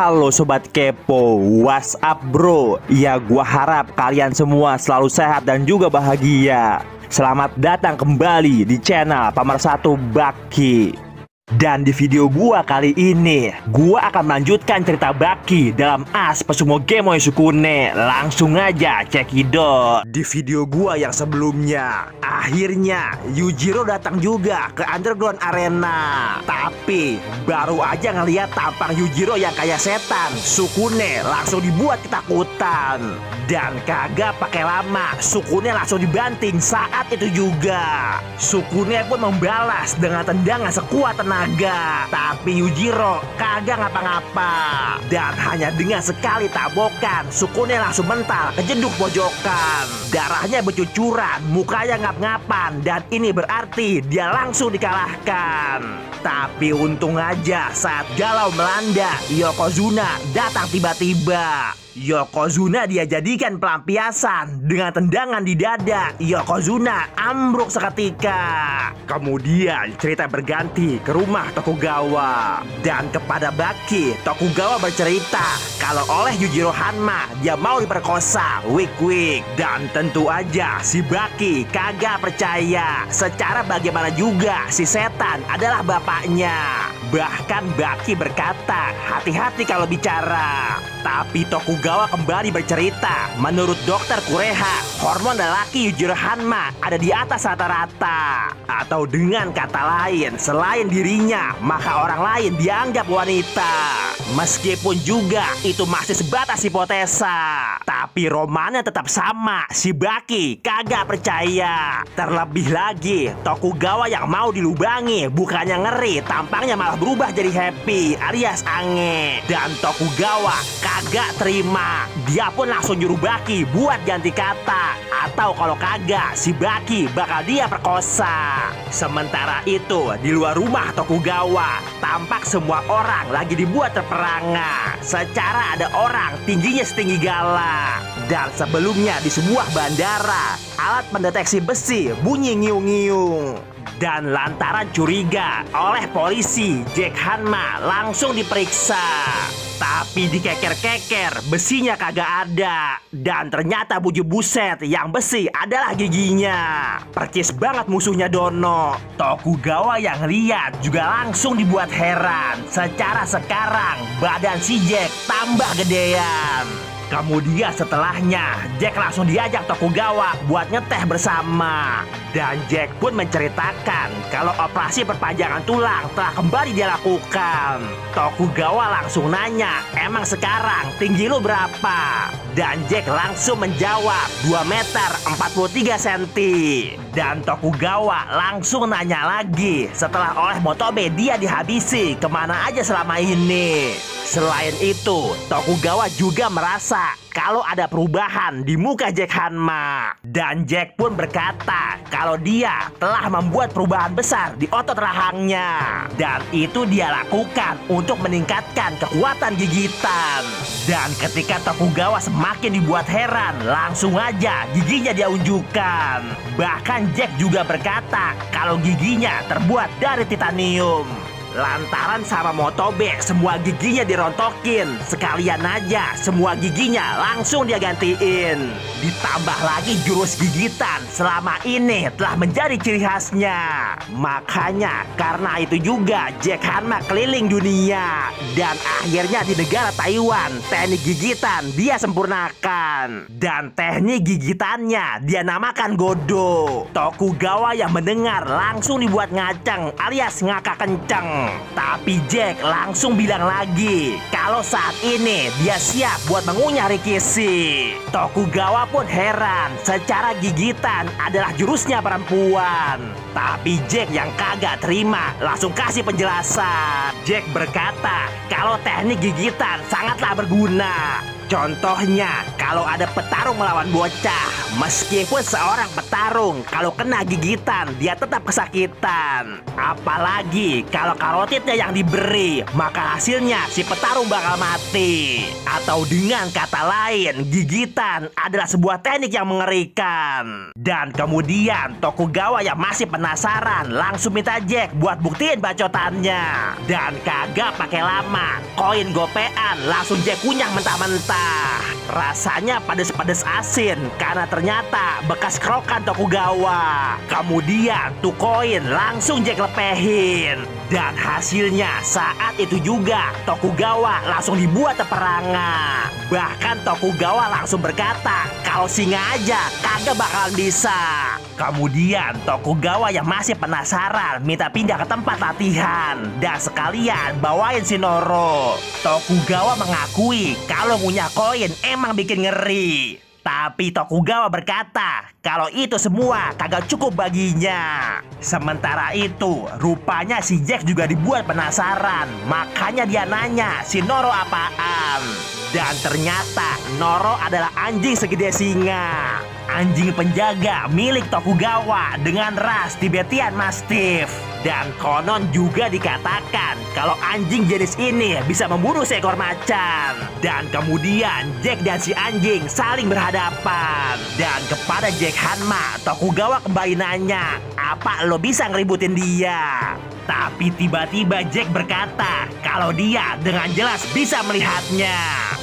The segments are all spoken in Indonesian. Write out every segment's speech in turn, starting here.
Halo Sobat Kepo, what's up bro? Ya gua harap kalian semua selalu sehat dan juga bahagia. Selamat datang kembali di channel Pemersatu Baki. Dan di video gua kali ini, gua akan melanjutkan cerita Baki dalam As Pesumo Game Sukune. Langsung aja cekidot. Di video gua yang sebelumnya, akhirnya Yujiro datang juga ke Underground Arena. Tapi baru aja ngeliat tampang Yujiro yang kayak setan, Sukune langsung dibuat ketakutan. Dan kagak pakai lama, Sukune langsung dibanting saat itu juga. Sukune pun membalas dengan tendangan sekuat tenaga. Tapi Yujiro kagak ngapa-ngapa. Dan hanya dengan sekali tabokan, Sukune langsung mental kejeduk pojokan. Darahnya bercucuran, mukanya ngap-ngapan. Dan ini berarti dia langsung dikalahkan. Tapi untung aja saat galau melanda, Yokozuna datang tiba-tiba. Yokozuna dia jadikan pelampiasan dengan tendangan di dada. Yokozuna ambruk seketika. Kemudian cerita berganti ke rumah Tokugawa. Dan kepada Baki, Tokugawa bercerita kalau oleh Yujiro Hanma dia mau diperkosa. Wik. Dan tentu aja si Baki kagak percaya. Secara bagaimana juga si setan adalah bapaknya. Bahkan Baki berkata hati-hati kalau bicara. Tapi Tokugawa kembali bercerita, menurut dokter Kureha, hormon lelaki Yujiro Hanma ada di atas rata-rata. Atau dengan kata lain, selain dirinya, maka orang lain dianggap wanita. Meskipun juga itu masih sebatas hipotesa. Tapi romannya tetap sama, si Baki kagak percaya. Terlebih lagi, Tokugawa yang mau dilubangi bukannya ngeri, tampangnya malah berubah jadi happy alias ange. Dan Tokugawa kagak terima. Dia pun langsung nyuruh Baki buat ganti kata. Atau kalau kagak, si Baki bakal dia perkosa. Sementara itu, di luar rumah Tokugawa, tampak semua orang lagi dibuat terperangah. Secara ada orang tingginya setinggi gala. Dan sebelumnya di sebuah bandara, alat pendeteksi besi bunyi ngiung-ngiung. Dan lantaran curiga oleh polisi, Jack Hanma langsung diperiksa. Tapi dikeker-keker, besinya kagak ada. Dan ternyata buju buset, yang besi adalah giginya. Percis banget musuhnya Dono. Tokugawa yang lihat juga langsung dibuat heran. Secara sekarang badan si Jack tambah gedean. Kemudian setelahnya, Jack langsung diajak Tokugawa buat ngeteh bersama. Dan Jack pun menceritakan kalau operasi perpanjangan tulang telah kembali dia lakukan. Tokugawa langsung nanya, emang sekarang tinggi lu berapa? Dan Jack langsung menjawab 2 meter 43 cm. Dan Tokugawa langsung nanya lagi setelah oleh Motobe dia dihabisi kemana aja selama ini. Selain itu, Tokugawa juga merasa kalau ada perubahan di muka Jack Hanma. Dan Jack pun berkata kalau dia telah membuat perubahan besar di otot rahangnya. Dan itu dia lakukan untuk meningkatkan kekuatan gigitan. Dan ketika Tokugawa semakin dibuat heran, langsung aja giginya dia unjukkan. Bahkan Jack juga berkata kalau giginya terbuat dari titanium. Lantaran sama Motobe semua giginya dirontokin. Sekalian aja semua giginya langsung dia gantiin. Ditambah lagi jurus gigitan selama ini telah menjadi ciri khasnya. Makanya karena itu juga Jack Hanma keliling dunia. Dan akhirnya di negara Taiwan teknik gigitan dia sempurnakan. Dan teknik gigitannya dia namakan Godo. Tokugawa yang mendengar langsung dibuat ngaceng alias ngakak kenceng. Tapi Jack langsung bilang lagi kalau saat ini dia siap buat mengunyah Rikishi. Tokugawa pun heran, secara gigitan adalah jurusnya perempuan. Tapi Jack yang kagak terima langsung kasih penjelasan. Jack berkata kalau teknik gigitan sangatlah berguna. Contohnya, kalau ada petarung melawan bocah, meskipun seorang petarung kalau kena gigitan, dia tetap kesakitan. Apalagi kalau karotidnya yang diberi, maka hasilnya si petarung bakal mati. Atau dengan kata lain, gigitan adalah sebuah teknik yang mengerikan. Dan kemudian Tokugawa yang masih penasaran langsung minta Jack buat buktiin bacotannya. Dan kagak pakai lama, koin gopean langsung Jack kunyah mentah-mentah. Rasanya pedes-pedes asin karena ternyata bekas kerokan Tokugawa. Kemudian tuh koin langsung Jack lepehin. Dan hasilnya saat itu juga Tokugawa langsung dibuat peperangan. Bahkan Tokugawa langsung berkata kalau singa aja kagak bakalan bisa. Kemudian Tokugawa yang masih penasaran minta pindah ke tempat latihan dan sekalian bawain si Noro. Tokugawa mengakui kalau punya koin emang bikin ngeri. Tapi Tokugawa berkata kalau itu semua kagak cukup baginya. Sementara itu, rupanya si Jack juga dibuat penasaran. Makanya dia nanya si Noro apaan. Dan ternyata Noro adalah anjing segede singa. Anjing penjaga milik Tokugawa dengan ras Tibetan Mastiff. Dan konon juga dikatakan kalau anjing jenis ini bisa membunuh seekor macan. Dan kemudian Jack dan si anjing saling berhadapan. Dan kepada Jack Hanma, Tokugawa kembali nanya, apa lo bisa ngeributin dia? Tapi tiba-tiba Jack berkata kalau dia dengan jelas bisa melihatnya.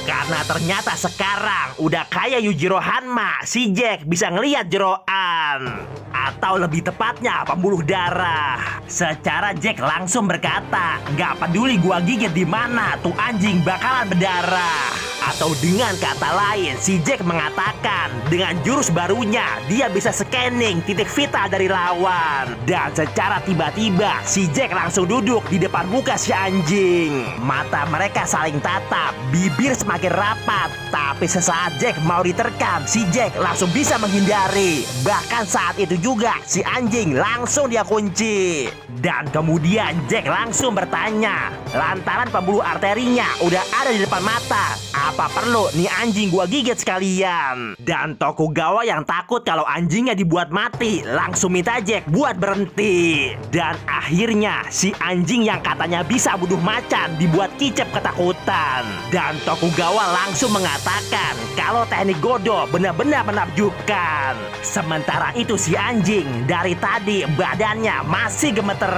Karena ternyata sekarang udah kayak Yujiro Hanma, si Jack bisa ngelihat jeroan. Atau lebih tepatnya pembuluh darah. Secara Jack langsung berkata, nggak peduli gua gigit di mana, tuh anjing bakalan berdarah. Atau dengan kata lain, si Jack mengatakan dengan jurus barunya dia bisa scanning titik vital dari lawan. Dan secara tiba-tiba si Jack langsung duduk di depan muka si anjing. Mata mereka saling tatap, bibir semakin rapat. Tapi sesaat Jack mau diterkam, si Jack langsung bisa menghindari. Bahkan saat itu juga si anjing langsung dia kunci. Dan kemudian Jack langsung bertanya, lantaran pembuluh arterinya udah ada di depan mata, apa perlu nih anjing gua gigit sekalian? Dan Tokugawa yang takut kalau anjingnya dibuat mati langsung minta Jack buat berhenti. Dan akhirnya si anjing yang katanya bisa bunuh macan dibuat kicep ketakutan. Dan Tokugawa langsung mengatakan kalau teknik Godo benar-benar menakjubkan. Sementara itu si anjing dari tadi badannya masih gemeteran.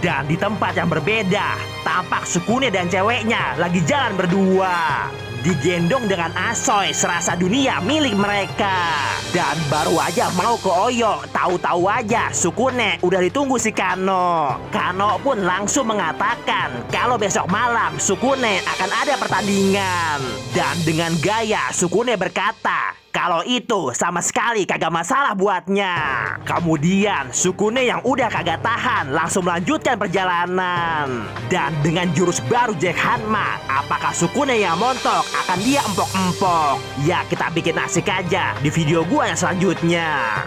Dan di tempat yang berbeda tampak Sukune dan ceweknya lagi jalan berdua, digendong dengan asoy serasa dunia milik mereka. Dan baru aja mau ke Oyo, tahu-tahu aja Sukune udah ditunggu si Kano. Kano pun langsung mengatakan kalau besok malam Sukune akan ada pertandingan. Dan dengan gaya Sukune berkata kalau itu sama sekali kagak masalah buatnya. Kemudian Sukune yang udah kagak tahan langsung melanjutkan perjalanan. Dan dengan jurus baru Jack Hanma, apakah Sukune yang montok akan dia empok-empok? Ya kita bikin asik aja di video gua yang selanjutnya.